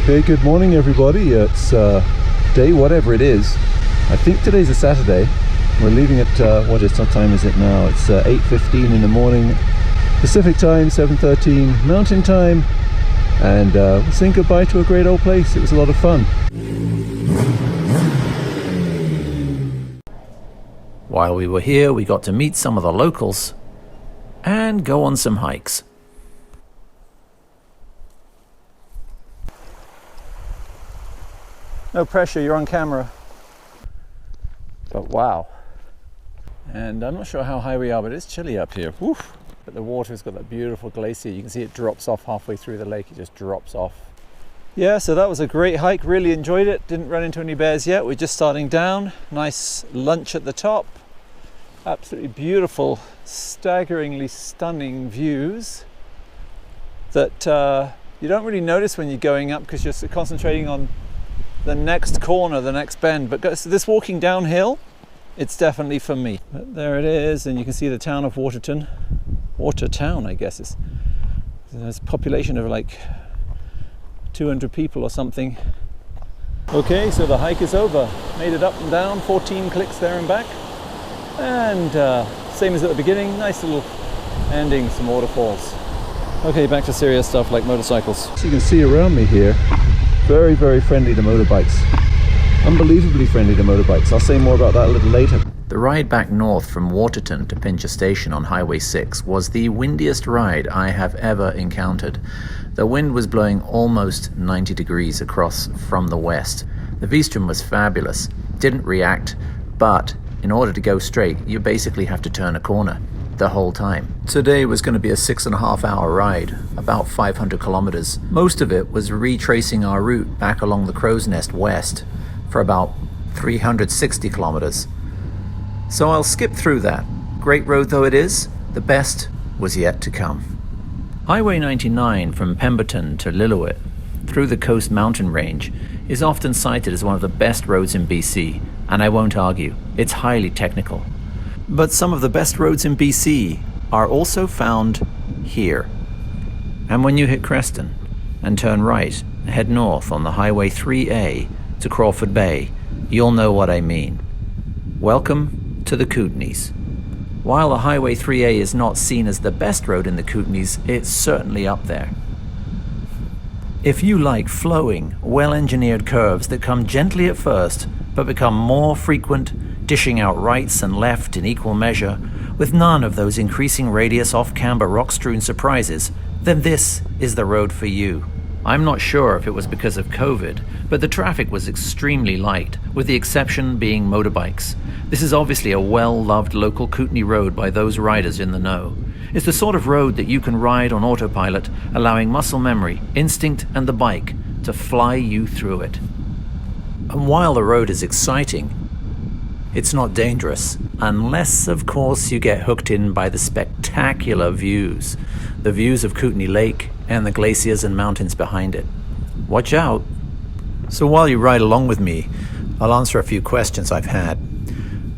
Okay, good morning everybody. It's day whatever it is. I think today's a Saturday. We're leaving at what time is it now? It's 8:15 in the morning Pacific time, 7:13 Mountain time, and we're saying goodbye to a great old place. It was a lot of fun. While we were here, we got to meet some of the locals and go on some hikes. No pressure, you're on camera. But wow. And I'm not sure how high we are, but it's chilly up here. Woof. But the water's got that beautiful glacier. You can see it drops off halfway through the lake. It just drops off. Yeah, so that was a great hike. Really enjoyed it. Didn't run into any bears yet. We're just starting down. Nice lunch at the top. Absolutely beautiful, staggeringly stunning views that you don't really notice when you're going up because you're concentrating on the next corner, the next bend. But this walking downhill, it's definitely for me. But there it is, and you can see the town of Waterton. Watertown, I guess. There's a population of like 200 people or something. Okay, so the hike is over. Made it up and down, 14 clicks there and back. And same as at the beginning, nice little ending, some waterfalls. Okay, back to serious stuff like motorcycles. So you can see around me here, very, very friendly to motorbikes. Unbelievably friendly to motorbikes. I'll say more about that a little later. The ride back north from Waterton to Pincher Station on Highway 6 was the windiest ride I have ever encountered. The wind was blowing almost 90 degrees across from the west. The Vstrom was fabulous, didn't react, but in order to go straight, you basically have to turn a corner the whole time. Today was going to be a 6.5-hour ride, about 500 kilometers. Most of it was retracing our route back along the Crow's Nest west for about 360 kilometers. So I'll skip through that. Great road though it is, the best was yet to come. Highway 99 from Pemberton to Lillooet through the Coast Mountain Range is often cited as one of the best roads in BC, and I won't argue, it's highly technical. But some of the best roads in BC are also found here. And when you hit Creston and turn right and head north on the Highway 3A to Crawford Bay, you'll know what I mean. Welcome to the Kootenays. While the Highway 3A is not seen as the best road in the Kootenays, it's certainly up there. If you like flowing, well-engineered curves that come gently at first, but become more frequent, dishing out rights and left in equal measure, with none of those increasing radius off-camber rock-strewn surprises, then this is the road for you. I'm not sure if it was because of COVID, but the traffic was extremely light, with the exception being motorbikes. This is obviously a well-loved local Kootenay road by those riders in the know. It's the sort of road that you can ride on autopilot, allowing muscle memory, instinct, and the bike to fly you through it. And while the road is exciting, it's not dangerous, unless, of course, you get hooked in by the spectacular views. The views of Kootenay Lake and the glaciers and mountains behind it. Watch out. So while you ride along with me, I'll answer a few questions I've had.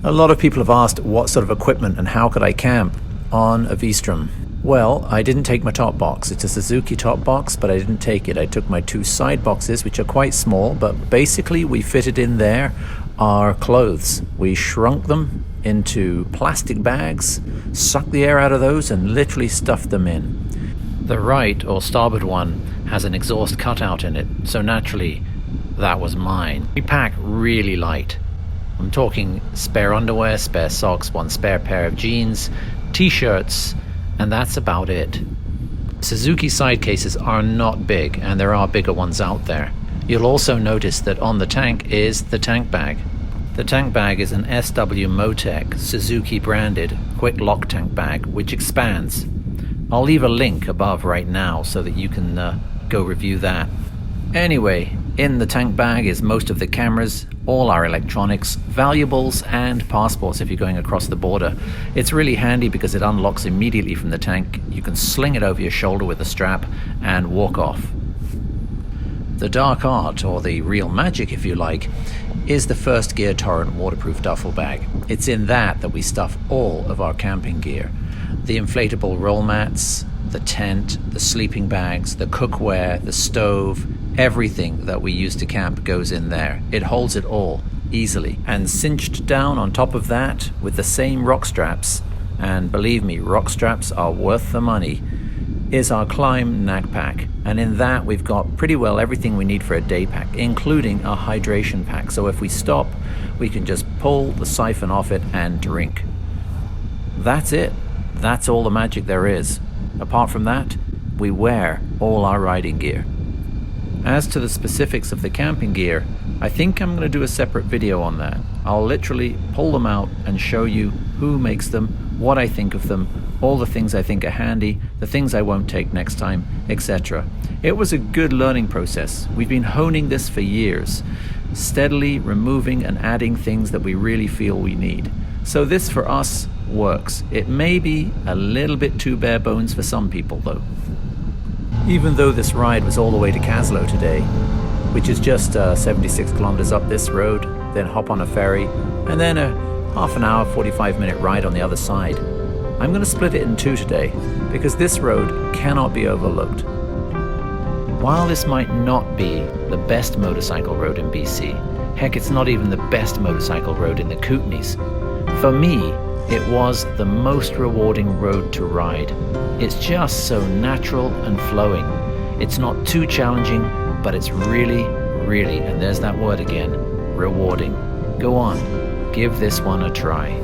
A lot of people have asked what sort of equipment and how could I camp on a Vstrom. Well, I didn't take my top box. It's a Suzuki top box, but I didn't take it. I took my two side boxes, which are quite small, but basically we fitted in there our clothes. We shrunk them into plastic bags, sucked the air out of those, and literally stuffed them in. The right or starboard one has an exhaust cutout in it, so naturally that was mine. We pack really light. I'm talking spare underwear, spare socks, one spare pair of jeans, t-shirts, and that's about it. Suzuki side cases are not big, and there are bigger ones out there. You'll also notice that on the tank is the tank bag. The tank bag is an SW Motec Suzuki branded quick lock tank bag, which expands. I'll leave a link above right now so that you can go review that. Anyway, in the tank bag is most of the cameras, all our electronics, valuables, and passports if you're going across the border. It's really handy because it unlocks immediately from the tank. You can sling it over your shoulder with a strap and walk off. The dark art, or the real magic if you like, is the First Gear Torrent waterproof duffel bag. It's in that we stuff all of our camping gear. The inflatable roll mats, the tent, the sleeping bags, the cookware, the stove, everything that we use to camp goes in there. It holds it all easily. And cinched down on top of that with the same rock straps, and believe me, rock straps are worth the money, is our KLIM knack pack. And in that we've got pretty well everything we need for a day pack, including a hydration pack. So if we stop, we can just pull the siphon off it and drink. That's it. That's all the magic there is. Apart from that, we wear all our riding gear. As to the specifics of the camping gear, I think I'm going to do a separate video on that. I'll literally pull them out and show you who makes them, what I think of them, all the things I think are handy, the things I won't take next time, etc. It was a good learning process. We've been honing this for years, steadily removing and adding things that we really feel we need. So this for us works. It may be a little bit too bare bones for some people though. Even though this ride was all the way to Kaslo today, which is just 76 kilometers up this road, then hop on a ferry, and then a half an hour, 45-minute ride on the other side, I'm going to split it in two today, because this road cannot be overlooked. While this might not be the best motorcycle road in BC, heck, it's not even the best motorcycle road in the Kootenays, for me, it was the most rewarding road to ride. It's just so natural and flowing. It's not too challenging, but it's really, and there's that word again, rewarding. Go on, give this one a try.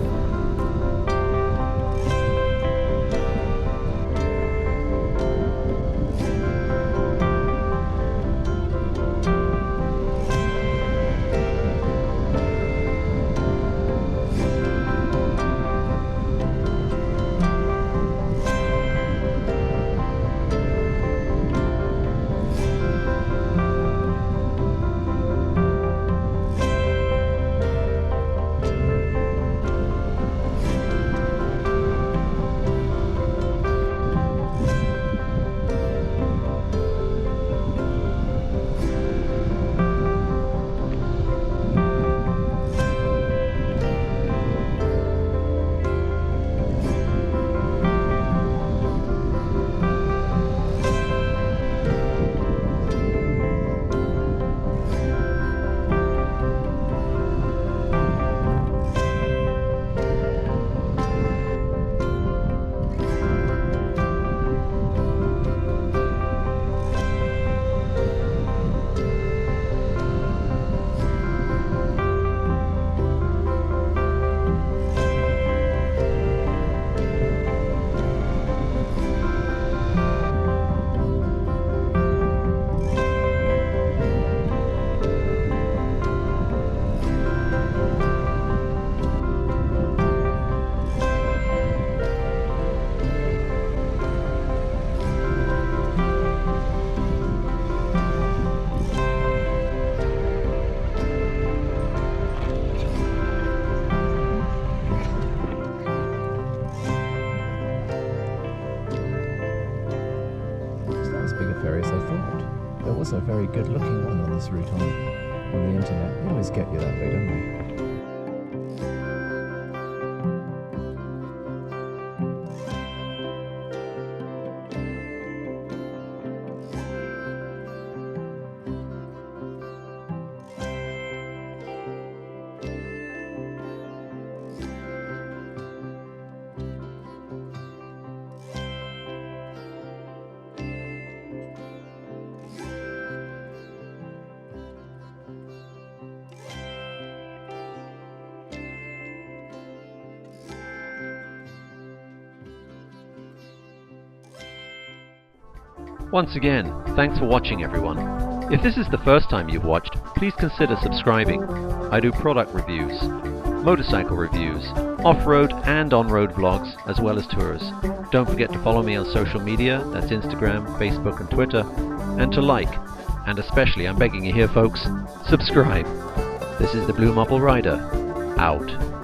was a very good looking one on this route on the internet. They always get you that way, don't they? Once again, thanks for watching everyone. If this is the first time you've watched, please consider subscribing. I do product reviews, motorcycle reviews, off-road and on-road vlogs, as well as tours. Don't forget to follow me on social media, that's Instagram, Facebook and Twitter, and to like, and especially, I'm begging you here folks, subscribe. This is the BlueMarbleRider, out.